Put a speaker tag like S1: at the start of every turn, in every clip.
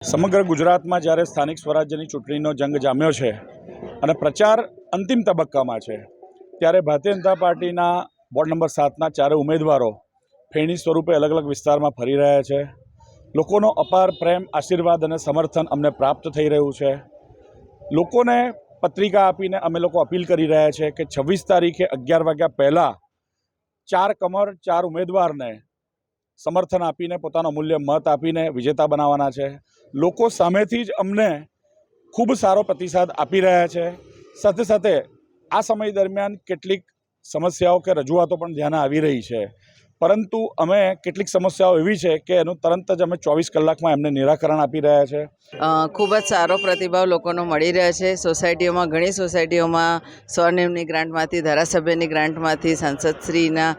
S1: સમગ્ર ગુજરાતમાં જ્યારે સ્થાનિક સ્વરાજ્યની ચૂંટણીનો જંગ જામ્યો છે અને પ્રચાર અંતિમ તબક્કામાં છે ત્યારે ભારતીય જનતા પાર્ટીના વોર્ડ નંબર 7ના ચારે ઉમેદવારો ફેણી સ્વરૂપે અલગ અલગ વિસ્તારમાં ફરી રહ્યા છે। લોકોનો અપાર પ્રેમ, આશીર્વાદ અને સમર્થન અમને પ્રાપ્ત થઈ રહ્યું છે। લોકોને પત્રિકા આપીને અમે લોકો અપીલ કરી રહ્યા છે કે 26 તારીખે 11 વાગ્યા પહેલાં 4 કમર 4 ઉમેદવારને સમર્થન આપીને પોતાનો અમૂલ્ય મત આપીને વિજેતા બનાવવાના છે। લોકો સામેથી જ અમને ખૂબ સારો પ્રતિસાદ આપી રહ્યા છે। સાથે સાથે આ સમય દરમિયાન કેટલીક સમસ્યાઓ કે રજૂઆતો પણ ધ્યાને આવી રહી છે, પરંતુ અમે કેટલીક સમસ્યાઓ એવી છે કે એનું તરત જ અમે 24 કલાકમાં એમને નિરાકરણ આપી રહ્યા છે।
S2: ખૂબ જ સારો પ્રતિભાવ લોકોનો મળી રહ્યો છે। સોસાયટીઓમાં ઘણી સોસાયટીઓમાં સ્વનિર્મની ગ્રાન્ટમાંથી, ધારાસભ્યની ગ્રાન્ટમાંથી, સાંસદશ્રીના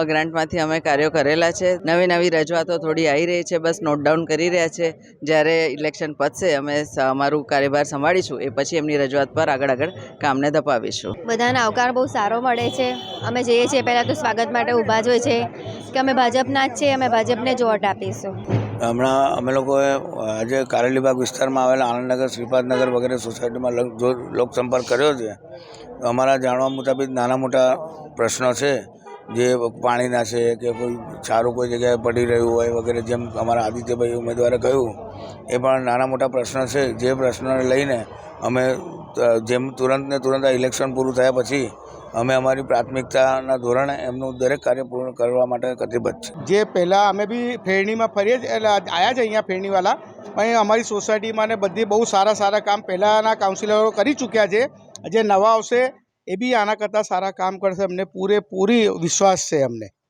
S2: ગ્રાન્ટમાંથી અમે કાર્યો કરેલા છે। નવી નવી રજૂઆતો થોડી આવી રહી છે, બસ નોટ ડાઉન કરી રહ્યા છે। જ્યારે ઇલેક્શન પતશે અમે અમારું કાર્યભાર સંભાળીશું એ પછી એમની રજૂઆત પર આગળ કામને ધપાવીશું।
S3: બધાનો આવકાર બહુ સારો મળે છે। અમે જઈએ છીએ પહેલાં તો સ્વાગત માટે ઊભા જ હોય છે કે અમે ભાજપના જ છીએ, અમે ભાજપને જ વોટ આપીશું।
S4: હમણાં અમે લોકોએ આજે કારેલીબાગ વિસ્તારમાં આવેલા આનંદનગર, શ્રીપાદનગર વગેરે સોસાયટીમાં લોકસંપર્ક કર્યો છે। અમારા જાણવા મુતાબિક નાના મોટા પ્રશ્નો છે, જે પાણીના છે કે કોઈ સારું કોઈ જગ્યાએ પડી રહ્યું હોય વગેરે, જેમ અમારા આદિત્યભાઈ ઉમેદવારે કહ્યું એ પણ નાના મોટા પ્રશ્નો છે। જે પ્રશ્નોને લઈને અમે જેમ તુરંત આ ઇલેક્શન પૂરું થયા પછી અમે અમારી પ્રાથમિકતાના ધોરણે એમનું દરેક કાર્ય પૂર્ણ કરવા માટે કટિબદ્ધ છે।
S5: જે પહેલાં અમે બી ફેરણીમાં ફરીએ એટલે આવ્યા છે અહીંયા ફેરણીવાળા, અહીં અમારી સોસાયટીમાં ને બધી બહુ સારા કામ પહેલાંના કાઉન્સિલરો કરી ચૂક્યા છે। જે નવા આવશે એ બી આના કરતાં સારા કામ કરશે, અમને પૂરેપૂરી વિશ્વાસ છે અમને।